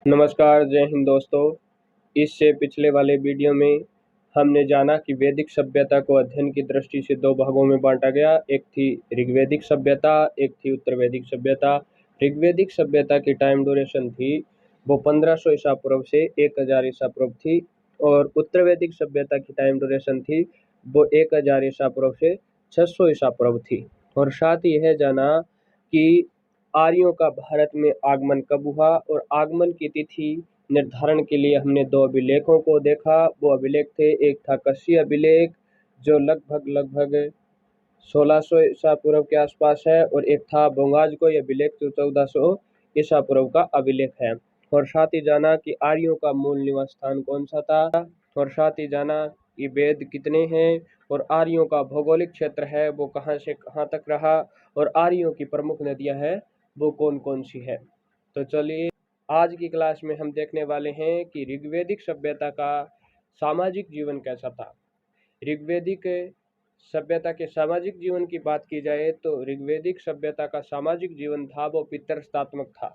नमस्कार, जय हिंद दोस्तों। इससे पिछले वाले वीडियो में हमने जाना कि वैदिक सभ्यता को अध्ययन की दृष्टि से दो भागों में बांटा गया। एक थी ऋग्वैदिक सभ्यता, एक थी उत्तर वैदिक सभ्यता। ऋग्वैदिक सभ्यता की टाइम ड्यूरेशन थी वो 1500 ईसा पूर्व से 1000 ईसा पूर्व थी, और उत्तर वैदिक सभ्यता की टाइम ड्यूरेशन थी वो 1000 ईसा पूर्व से 600 ईसा पूर्व थी। और साथ ही यह जाना कि आर्यों का भारत में आगमन कब हुआ, और आगमन की तिथि निर्धारण के लिए हमने दो अभिलेखों को देखा। वो अभिलेख थे, एक था कस्य अभिलेख जो लगभग 1600 ईसा पूर्व के आसपास है, और एक था बोंगाजकोई अभिलेख जो 1400 ईसा पूर्व का अभिलेख है। और साथ ही जाना कि आर्यों का मूल निवास स्थान कौन सा था, और साथ ही जाना कि वेद कितने हैं, और आर्यों का भौगोलिक क्षेत्र है वो कहाँ से कहाँ तक रहा, और आर्यों की प्रमुख नदियाँ हैं वो कौन कौन सी है। तो चलिए, आज की क्लास में हम देखने वाले हैं कि ऋग्वैदिक सभ्यता का सामाजिक जीवन कैसा था। ऋग्वैदिक सभ्यता के सामाजिक जीवन की बात की जाए तो ऋग्वैदिक सभ्यता का सामाजिक जीवन था वो पितृस्तात्मक था,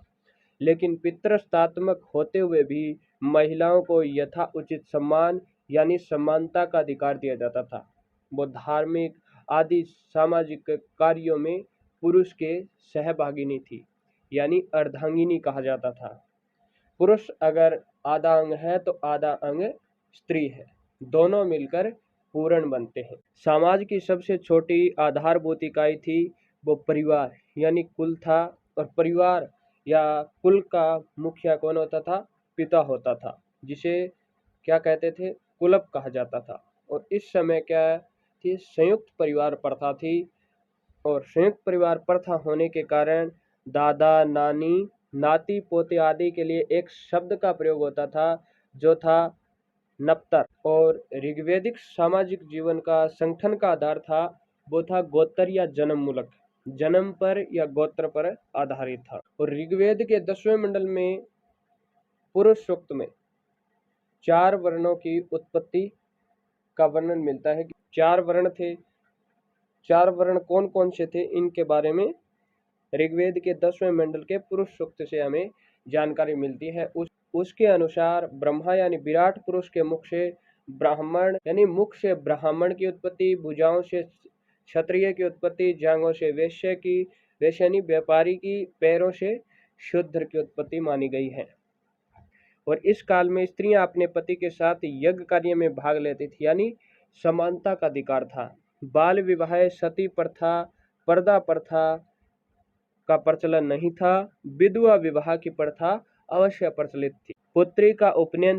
लेकिन पितृस्तात्मक होते हुए भी महिलाओं को यथा उचित सम्मान यानी समानता का अधिकार दिया जाता था। वो धार्मिक आदि सामाजिक कार्यों में पुरुष के सहभागिनी थी, यानी अर्धांगिनी कहा जाता था। पुरुष अगर आधा अंग है तो आधा अंग स्त्री है, दोनों मिलकर पूर्ण बनते हैं। समाज की सबसे छोटी आधारभूत इकाई थी वो परिवार यानी कुल था, और परिवार या कुल का मुखिया कौन होता था? पिता होता था, जिसे क्या कहते थे? कुलप कहा जाता था। और इस समय क्या थी? संयुक्त परिवार प्रथा थी, और संयुक्त परिवार प्रथा होने के कारण दादा नानी नाती पोते आदि के लिए एक शब्द का प्रयोग होता था जो था नप्तर। और ऋग्वैदिक सामाजिक जीवन का संगठन का आधार था वो था गोत्र या जन्म मूलक, जन्म पर या गोत्र पर आधारित था। और ऋग्वेद के 10वें मंडल में पुरुष सूक्त में 4 वर्णों की उत्पत्ति का वर्णन मिलता है कि 4 वर्ण थे। 4 वर्ण कौन कौन से थे इनके बारे में ऋग्वेद के 10वें मंडल के पुरुष सूक्त से हमें जानकारी मिलती है। उसके अनुसार ब्रह्मा यानी विराट पुरुष के मुख से ब्राह्मण यानी मुख से ब्राह्मण की उत्पत्ति, भुजाओं से क्षत्रिय की उत्पत्ति, जांघों से वैश्य यानी व्यापारी की, पैरों से शूद्र की उत्पत्ति मानी गई है। और इस काल में स्त्रियां अपने पति के साथ यज्ञ कार्य में भाग लेती थी, यानी समानता का अधिकार था। बाल विवाह, सती प्रथा, पर्दा प्रथा का प्रचलन नहीं था। विधवा विवाह की प्रथा अवश्य प्रचलित थी। पुत्री का उपनयन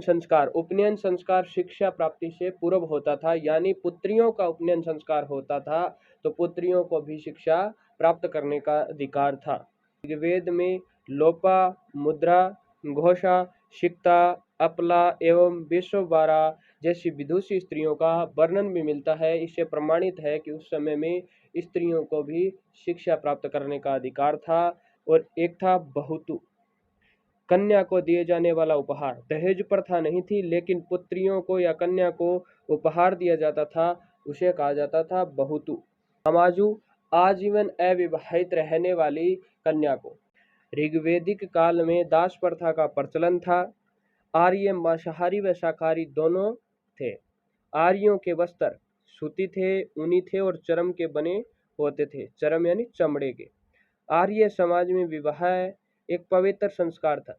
संस्कार शिक्षा प्राप्ति से पूर्व होता था, यानी पुत्रियों का उपनयन संस्कार होता था तो पुत्रियों को भी शिक्षा प्राप्त करने का अधिकार था। ऋग्वेद में लोपा, मुद्रा, घोषा, सिक्ता, अपला एवं विश्ववारा जैसी विदुषी स्त्रियों का वर्णन भी मिलता है। इससे प्रमाणित है कि उस समय में स्त्रियों को भी शिक्षा प्राप्त करने का अधिकार था। और एक था बहुतु, कन्या को दिए जाने वाला उपहार। दहेज प्रथा नहीं थी, लेकिन पुत्रियों को या कन्या को उपहार दिया जाता था, उसे कहा जाता था बहुतु। अमाजु, आजीवन अविवाहित रहने वाली कन्या को। ऋग्वैदिक काल में दास प्रथा का प्रचलन था। आर्य मांसाहारी व शाकाहारी दोनों थे। आर्यों के वस्त्र सूती थे, ऊनी थे और चर्म के बने होते थे। चर्म यानी चमड़े के। आर्य समाज में विवाह एक पवित्र संस्कार था,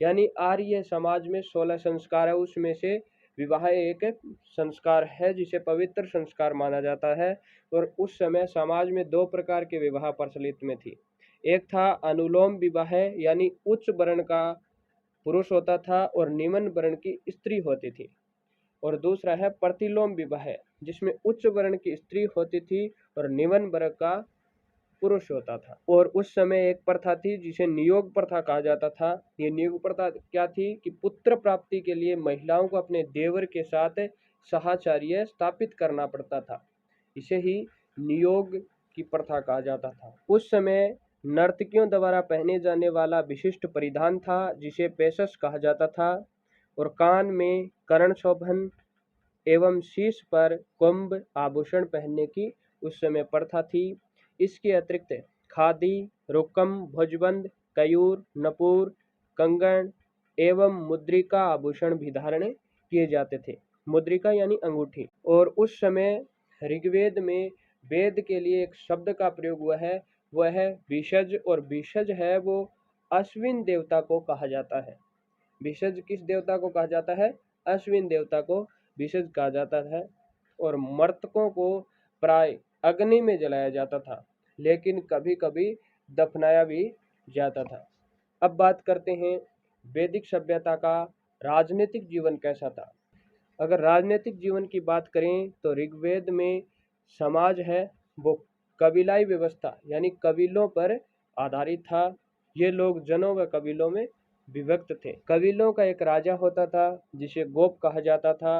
यानी आर्य समाज में 16 संस्कार है, उसमें से विवाह एक संस्कार है जिसे पवित्र संस्कार माना जाता है। और उस समय समाज में 2 प्रकार के विवाह प्रचलित में थी। एक था अनुलोम विवाह, यानी उच्च वर्ण का पुरुष होता था और निम्न वर्ण की स्त्री होती थी। और दूसरा है प्रतिलोम विवाह, जिसमें उच्च वर्ण की स्त्री होती थी और निम्न वर्ग का पुरुष होता था। और उस समय एक प्रथा थी जिसे नियोग प्रथा कहा जाता था। ये नियोग प्रथा क्या थी कि पुत्र प्राप्ति के लिए महिलाओं को अपने देवर के साथ साहचर्य स्थापित करना पड़ता था, इसे ही नियोग की प्रथा कहा जाता था। उस समय नर्तकियों द्वारा पहने जाने वाला विशिष्ट परिधान था जिसे पेशस कहा जाता था, और कान में कर्ण शोभन एवं शीश पर कुंभ आभूषण पहनने की उस समय प्रथा थी। इसके अतिरिक्त खादी, रुकम, भुजबंद, कयूर, नपूर, कंगन एवं मुद्रिका आभूषण भी धारण किए जाते थे। मुद्रिका यानी अंगूठी। और उस समय ऋग्वेद में वेद के लिए एक शब्द का प्रयोग हुआ है, वह है भिषज। और भिषज है वो अश्विन देवता को कहा जाता है। भिषज किस देवता को कहा जाता है? अश्विन देवता को भिषज कहा जाता है। और मर्तकों को प्राय अग्नि में जलाया जाता था, लेकिन कभी कभी दफनाया भी जाता था। अब बात करते हैं वैदिक सभ्यता का राजनीतिक जीवन कैसा था। अगर राजनीतिक जीवन की बात करें तो ऋग्वेद में समाज है वो कबीलाई व्यवस्था यानी कबीलों पर आधारित था। ये लोग जनों व कबीलों में विभक्त थे। कबीलों का एक राजा होता था जिसे गोप कहा जाता था।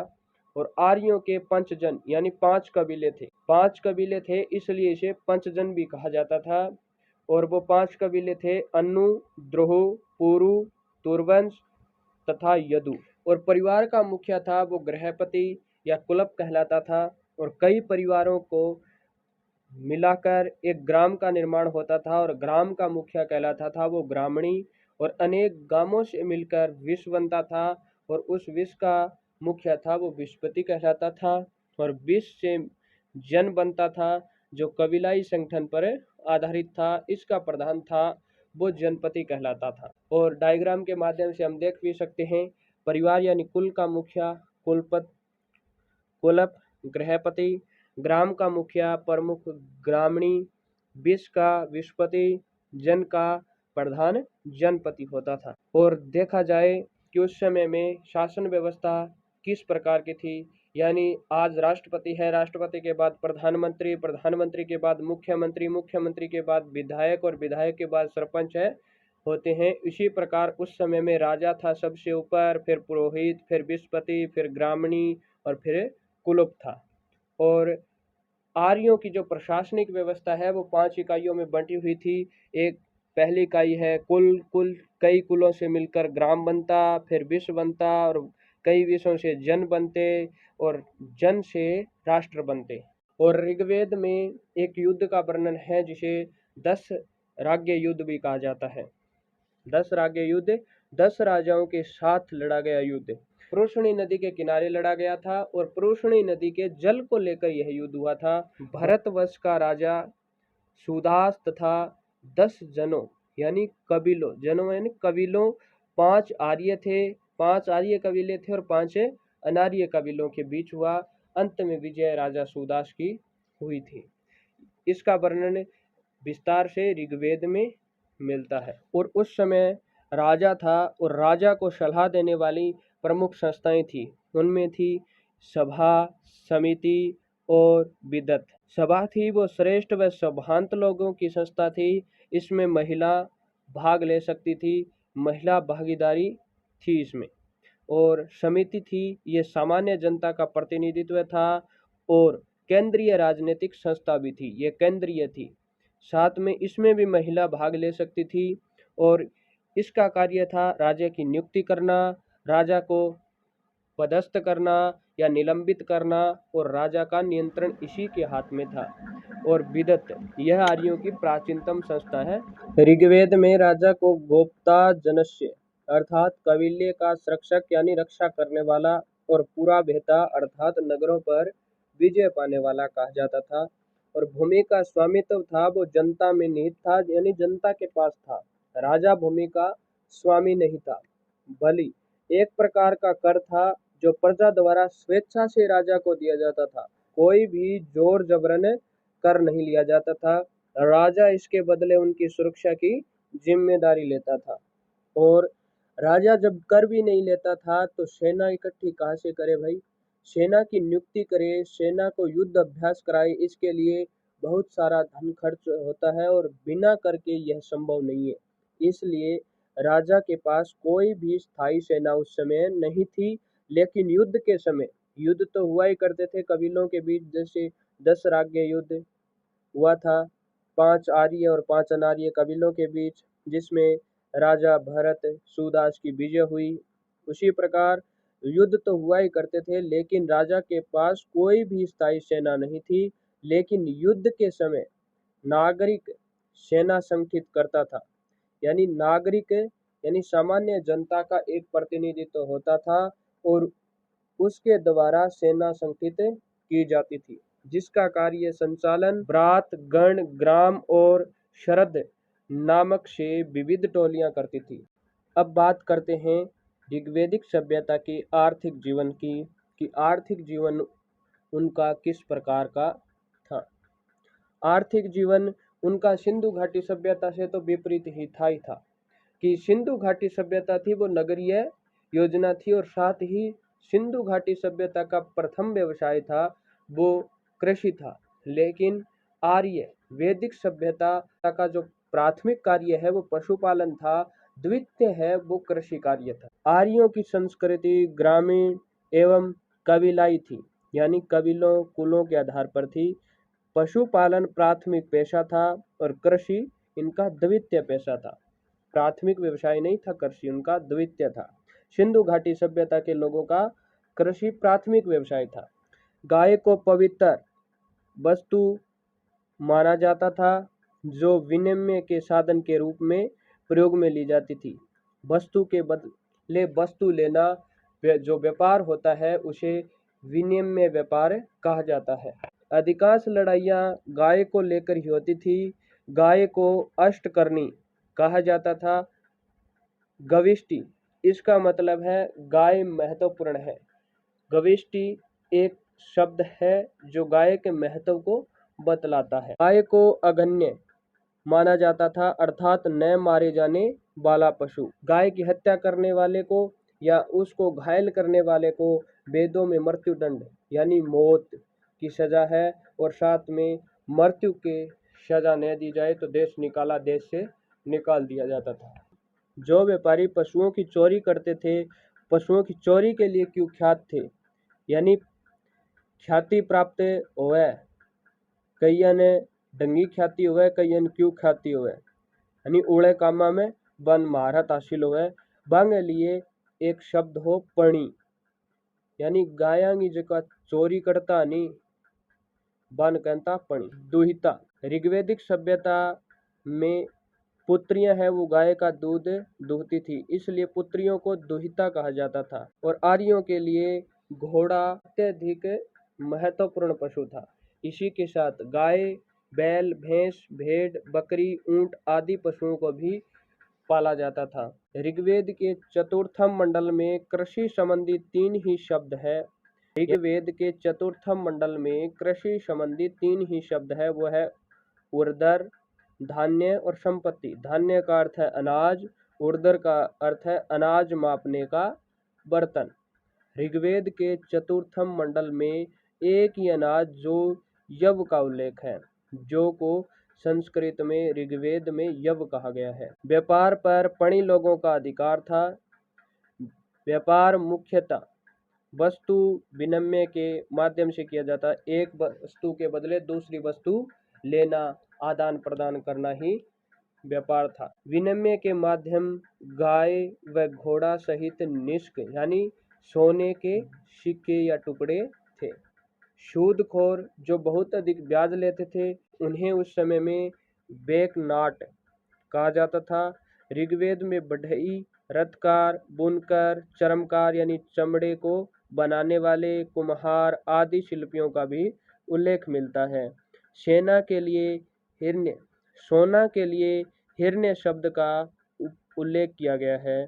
और आर्यों के पंचजन यानी 5 कबीले थे। 5 कबीले थे इसलिए इसे पंचजन भी कहा जाता था। और वो 5 कबीले थे अन्नु, द्रोह, पुरु, तुर्वंश तथा यदु। और परिवार का मुखिया था वो गृहपति या कुलप कहलाता था। और कई परिवारों को मिलाकर एक ग्राम का निर्माण होता था और ग्राम का मुखिया कहलाता था वो ग्रामणी। और अनेक गांवों से मिलकर विष बनता था और उस विष का मुखिया था वो विषपति कहलाता था। और विष से जन बनता था जो कबीलाई संगठन पर आधारित था। इसका प्रधान था वो जनपति कहलाता था। और डायग्राम के माध्यम से हम देख भी सकते हैं, परिवार यानी कुल का मुखिया कुलप, गृहपति, ग्राम का मुखिया प्रमुख ग्रामणी, विष का विषपति, जन का प्रधान जनपति होता था। और देखा जाए कि उस समय में शासन व्यवस्था किस प्रकार की थी, यानी आज राष्ट्रपति है, राष्ट्रपति के बाद प्रधानमंत्री, प्रधानमंत्री के बाद मुख्यमंत्री, मुख्यमंत्री के बाद विधायक और विधायक के बाद सरपंच है होते हैं। इसी प्रकार उस समय में राजा था सबसे ऊपर, फिर पुरोहित, फिर विषपति, फिर ग्रामणी और फिर कुलुप था। और आर्यों की जो प्रशासनिक व्यवस्था है वो 5 इकाइयों में बंटी हुई थी। एक पहली इकाई है कुल कई कुलों से मिलकर ग्राम बनता, फिर विश्व बनता और कई विषयों से जन बनते और जन से राष्ट्र बनते। और ऋग्वेद में एक युद्ध का वर्णन है जिसे 10 राज्य युद्ध भी कहा जाता है। 10 राज्य युद्ध 10 राजाओं के साथ लड़ा गया युद्ध पुरुषणी नदी के किनारे लड़ा गया था। और पुरुषणी नदी के जल को लेकर यह युद्ध हुआ था। भरतवंश का राजा सुदास तथा 10 जनों यानी कबीलों, जनों यानी कबीलों, 5 आर्य थे, 5 आर्य कबीले थे और 5 अनार्य कबीलों के बीच हुआ। अंत में विजय राजा सुदास की हुई थी। इसका वर्णन विस्तार से ऋग्वेद में मिलता है। और उस समय राजा था और राजा को सलाह देने वाली प्रमुख संस्थाएं थी। उनमें थी सभा, समिति और विदत। सभा थी वो श्रेष्ठ व सभांत लोगों की संस्था थी। इसमें महिला भाग ले सकती थी, महिला भागीदारी थी इसमें। और समिति थी ये सामान्य जनता का प्रतिनिधित्व था। और केंद्रीय राजनीतिक संस्था भी थी, ये केंद्रीय थी। साथ में इसमें भी महिला भाग ले सकती थी। और इसका कार्य था राजा की नियुक्ति करना, राजा को पदस्थ करना या निलंबित करना और राजा का नियंत्रण इसी के हाथ में था। और विदत यह आर्यों की प्राचीनतम संस्था है। ऋग्वेद में राजा को गोप्ता जनस्य अर्थात कबीले का संरक्षक यानी रक्षा करने वाला और पूरा भेता अर्थात नगरों पर विजय पाने वाला कहा जाता था। और भूमि का स्वामित्व था वो जनता में निहित था यानी जनता के पास था। राजा भूमि का स्वामी नहीं था, बलि एक प्रकार का कर था जो प्रजा द्वारा स्वेच्छा से राजा को दिया जाता था। कोई भी जोर जबरन कर नहीं लिया जाता था। राजा इसके बदले उनकी सुरक्षा की जिम्मेदारी लेता था। और राजा जब कर भी नहीं लेता था तो सेना इकट्ठी कहाँ से करे भाई? सेना की नियुक्ति करे, सेना को युद्ध अभ्यास कराए, इसके लिए बहुत सारा धन खर्च होता है और बिना करके यह संभव नहीं है। इसलिए राजा के पास कोई भी स्थायी सेना उस समय नहीं थी। लेकिन युद्ध के समय युद्ध तो हुआ ही करते थे कबीलों के बीच, जैसे 10 राज्य युद्ध हुआ था 5 आर्य और 5 अनार्य कबीलों के बीच, जिसमें राजा भरत सुदास की विजय हुई। उसी प्रकार युद्ध तो हुआ ही करते थे, लेकिन राजा के पास कोई भी स्थायी सेना नहीं थी। लेकिन युद्ध के समय नागरिक सेना संगठित करता था, यानी नागरिक यानी सामान्य जनता का एक प्रतिनिधित्व होता था और उसके द्वारा सेना संगठित की जाती थी, जिसका कार्य संचालन ब्रात, गण, ग्राम और शरद नामक से विविध टोलियां करती थी। अब बात करते हैं ऋग्वैदिक सभ्यता की आर्थिक जीवन की, कि आर्थिक जीवन उनका किस प्रकार का था। आर्थिक जीवन उनका सिंधु घाटी सभ्यता से तो विपरीत ही था कि सिंधु घाटी सभ्यता थी वो नगरीय योजना थी और साथ ही सिंधु घाटी सभ्यता का प्रथम व्यवसाय था वो कृषि था। लेकिन आर्य वैदिक सभ्यता का जो प्राथमिक कार्य है वो पशुपालन था, द्वितीय है वो कृषि कार्य था। आर्यों की संस्कृति ग्रामीण एवं कबीलाई थी, यानी कबीलों कुलों के आधार पर थी। पशुपालन प्राथमिक पेशा था और कृषि इनका द्वितीय पेशा था। प्राथमिक व्यवसाय नहीं था कृषि, उनका द्वितीय था। सिंधु घाटी सभ्यता के लोगों का कृषि प्राथमिक व्यवसाय था। गाय को पवित्र वस्तु माना जाता था जो विनिमय के साधन के रूप में प्रयोग में ली जाती थी। वस्तु के बदले वस्तु लेना जो व्यापार होता है उसे विनिमय व्यापार कहा जाता है। अधिकांश लड़ाइयाँ गाय को लेकर ही होती थी। गाय को अष्टकर्णी कहा जाता था। गविष्टि इसका मतलब है गाय महत्वपूर्ण है। गविष्टि एक शब्द है जो गाय के महत्व को बतलाता है। गाय को अगण्य माना जाता था, अर्थात न मारे जाने वाला पशु। गाय की हत्या करने वाले को या उसको घायल करने वाले को वेदों में मृत्युदंड यानी मौत की सजा है, और साथ में मृत्यु के सजा न दी जाए तो देश से निकाल दिया जाता था। जो व्यापारी पशुओं की चोरी करते थे, पशुओं की चोरी के लिए कुख्यात थे, यानी ख्याति प्राप्त होवे, कईया ने डंगी ख्याति होवे, कईया ने क्यों ख्याति होवे, यानी उड़े कामा में बन महारत हासिल होवे। बांग लिए एक शब्द हो पणी, यानी गाया की जगह चोरी करता नहीं बन कहता पणी। दुहिता ऋग्वैदिक सभ्यता में पुत्रियां हैं वो गाय का दूध दूहती थी, इसलिए पुत्रियों को दुहिता कहा जाता था। और आर्यों के लिए घोड़ा अत्यधिक महत्वपूर्ण पशु था। इसी के साथ गाय, बैल, भैंस, भेड़, बकरी, ऊंट आदि पशुओं को भी पाला जाता था। ऋग्वेद के चतुर्थम मंडल में कृषि संबंधी 3 ही शब्द है। ऋग्वेद के चतुर्थम मंडल में कृषि संबंधी 3 ही शब्द है, वो है उर्दर, धान्य और संपत्ति। धान्य का अर्थ है अनाज, उर्दर का अर्थ है अनाज मापने का बर्तन। ऋग्वेद के चतुर्थम मंडल में एक ही अनाज जो यव का उल्लेख है, जो को संस्कृत में ऋग्वेद में यव कहा गया है। व्यापार पर पणी लोगों का अधिकार था। व्यापार मुख्यतः वस्तु विनिमय के माध्यम से किया जाता। एक वस्तु के बदले दूसरी वस्तु लेना, आदान प्रदान करना ही व्यापार था। विनिमय के माध्यम गाय व घोड़ा सहित निष्क यानी सोने के सिक्के या टुकड़े थे। सूदखोर जो बहुत अधिक ब्याज लेते थे उन्हें उस समय में बेकनाट कहा जाता था। ऋग्वेद में बढ़ई, रथकार, बुनकर, चर्मकार यानी चमड़े को बनाने वाले कुम्हार आदि शिल्पियों का भी उल्लेख मिलता है। सेना के लिए हिरण्य, सोना के लिए हिरण्य शब्द का उल्लेख किया गया है।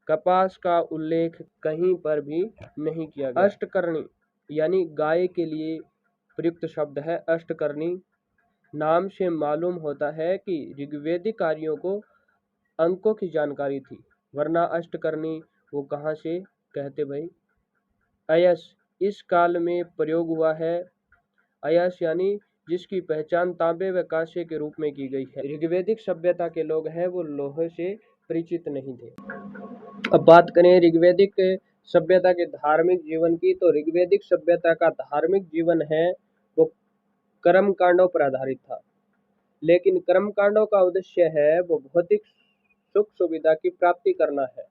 कपास का उल्लेख कहीं पर भी नहीं किया गया। अष्टकर्णी यानी गाय के लिए प्रयुक्त शब्द है अष्टकर्णी। नाम से मालूम होता है कि ऋग्वेदिक कार्यों को अंकों की जानकारी थी, वरना अष्टकर्णी वो कहाँ से कहते भाई। अयस इस काल में प्रयोग हुआ है। अयस यानी जिसकी पहचान तांबे व कांसे के रूप में की गई है। ऋग्वैदिक सभ्यता के लोग हैं वो लोहे से परिचित नहीं थे। अब बात करें ऋग्वैदिक सभ्यता के धार्मिक जीवन की, तो ऋग्वैदिक सभ्यता का धार्मिक जीवन है वो कर्म कांडों पर आधारित था। लेकिन कर्म कांडों का उद्देश्य है वो भौतिक सुख सुविधा की प्राप्ति करना है,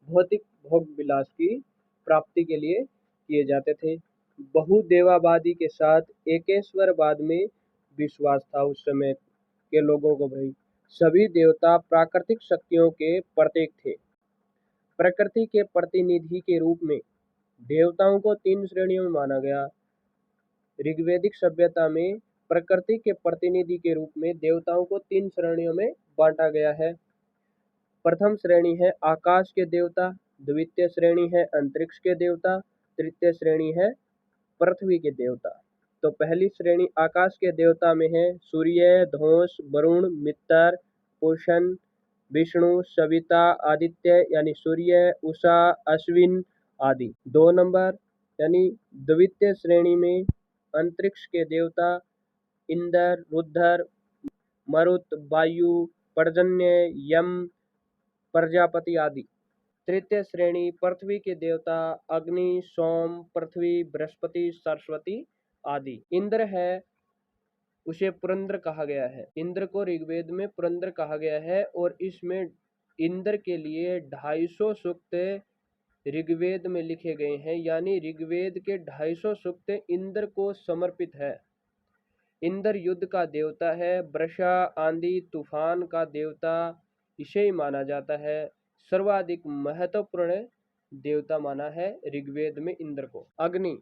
भौतिक भोग विलास की प्राप्ति के लिए किए जाते थे। बहुदेवावादी के साथ एकेश्वरवाद में विश्वास था उस समय के लोगों को भाई। सभी देवता प्राकृतिक शक्तियों के प्रतीक थे। प्रकृति के प्रतिनिधि के रूप में देवताओं को 3 श्रेणियों में माना गया। ऋग्वैदिक सभ्यता में प्रकृति के प्रतिनिधि के रूप में देवताओं को 3 श्रेणियों में बांटा गया है। प्रथम श्रेणी है आकाश के देवता, द्वितीय श्रेणी है अंतरिक्ष के देवता, तृतीय श्रेणी है पृथ्वी के देवता। तो पहली श्रेणी आकाश के देवता में है सूर्य, धौंस, वरुण, मित्र, पुष्ण, विष्णु, सविता, आदित्य यानी सूर्य, उषा, अश्विन आदि। 2 नंबर यानी द्वितीय श्रेणी में अंतरिक्ष के देवता इंद्र, रुद्र, मरुत, वायु, पर्जन्य, यम, प्रजापति आदि। तृतीय श्रेणी पृथ्वी के देवता अग्नि, सोम, पृथ्वी, बृहस्पति, सरस्वती आदि। इंद्र है उसे पुरंदर कहा गया है। इंद्र को ऋग्वेद में पुरंदर कहा गया है और इसमें इंद्र के लिए 250 सूक्त ऋग्वेद में लिखे गए हैं, यानी ऋग्वेद के 250 सूक्त इंद्र को समर्पित है। इंद्र युद्ध का देवता है, वर्षा, आंधी, तूफान का देवता इसे ही माना जाता है। सर्वाधिक महत्वपूर्ण देवता माना है ऋग्वेद में इंद्र को। अग्नि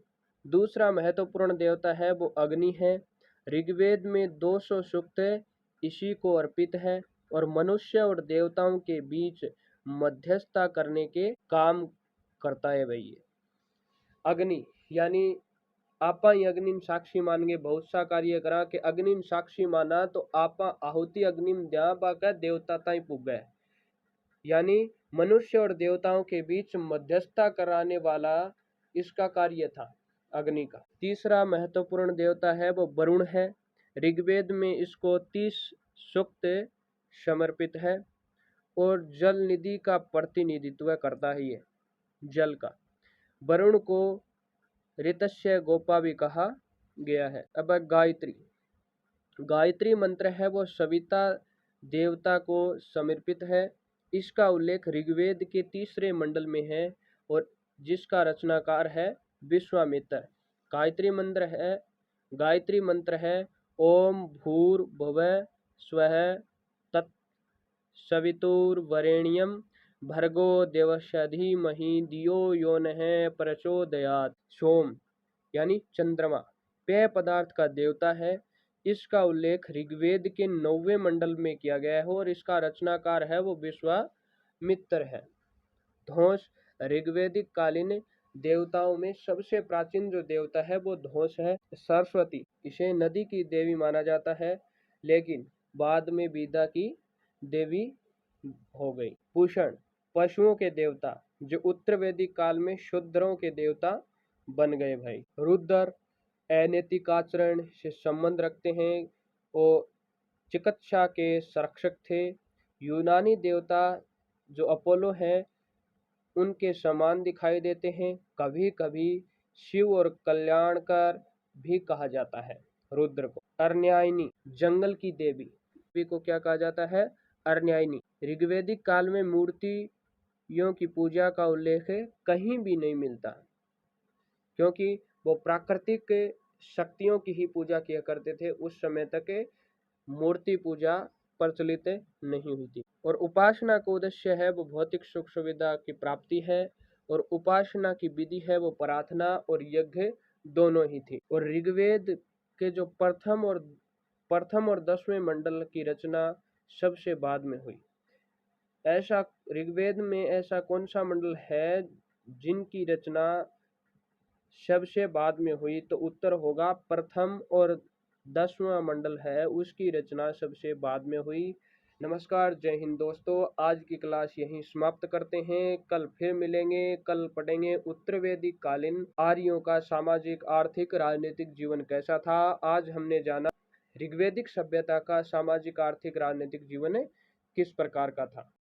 दूसरा महत्वपूर्ण देवता है, वो अग्नि है। ऋग्वेद में 200 सूक्त इसी को अर्पित है और मनुष्य और देवताओं के बीच मध्यस्थता करने के काम करता है भाई। अग्नि यानी आपा अग्निम साक्षी मान के बहुत सा कार्य करा कि अग्निम साक्षी माना तो आपा आहुति अग्निम द्या पाकर देवता ताई पुग गए, यानी मनुष्य और देवताओं के बीच मध्यस्थता कराने वाला इसका कार्य था अग्नि का। तीसरा महत्वपूर्ण देवता है वो वरुण है। ऋग्वेद में इसको 30 सूक्त समर्पित है और जल निधि का प्रतिनिधित्व करता है ये जल का। वरुण को ऋतस्य गोपा भी कहा गया है। अब गायत्री, गायत्री मंत्र है वो सविता देवता को समर्पित है। इसका उल्लेख ऋग्वेद के 3रे मंडल में है और जिसका रचनाकार है विश्वामित्र। गायत्री मंत्र है ओम भूर्भुवः स्वः तत् सवितुर्वरेण्यं भर्गो देवस्य धीमहि धियो यो नः प्रचोदयात्। सोम यानी चंद्रमा पेय पदार्थ का देवता है। इसका उल्लेख ऋग्वेद के 9वें मंडल में किया गया है और इसका रचनाकार है वो विश्वामित्र है। धौंस ऋग्वेदिक कालीन देवताओं में सबसे प्राचीन जो देवता है वो धौंस है। सरस्वती इसे नदी की देवी माना जाता है, लेकिन बाद में विद्या की देवी हो गई। पुष्ण पशुओं के देवता जो उत्तर वैदिक काल में शूद्रों के देवता बन गए भाई। रुद्र अनैतिक आचरण से संबंध रखते हैं और चिकित्सा के संरक्षक थे। यूनानी देवता जो अपोलो है उनके समान दिखाई देते हैं। कभी कभी शिव और कल्याणकर भी कहा जाता है रुद्र को। अर्न्यायनी जंगल की देवी को क्या कहा जाता है? अर्न्यायनी। ऋग्वैदिक काल में मूर्तियों की पूजा का उल्लेख कहीं भी नहीं मिलता, क्योंकि वो प्राकृतिक शक्तियों की ही पूजा किया करते थे। उस समय तक मूर्ति पूजा प्रचलित नहीं हुई थी। और उपासना का उद्देश्य है वो भौतिक सुख सुविधा की प्राप्ति है और उपासना की विधि है वो प्रार्थना और यज्ञ दोनों ही थी। और ऋग्वेद के जो प्रथम और 10वें मंडल की रचना सबसे बाद में हुई। ऐसा ऋग्वेद में ऐसा कौन सा मंडल है जिनकी रचना सबसे बाद में हुई? तो उत्तर होगा प्रथम और 10वां मंडल है उसकी रचना सबसे बाद में हुई। नमस्कार, जय हिंद दोस्तों। आज की क्लास यहीं समाप्त करते हैं। कल फिर मिलेंगे। कल पढ़ेंगे उत्तर वैदिक कालीन आर्यों का सामाजिक, आर्थिक, राजनीतिक जीवन कैसा था। आज हमने जाना ऋग्वैदिक सभ्यता का सामाजिक, आर्थिक, राजनीतिक जीवन किस प्रकार का था।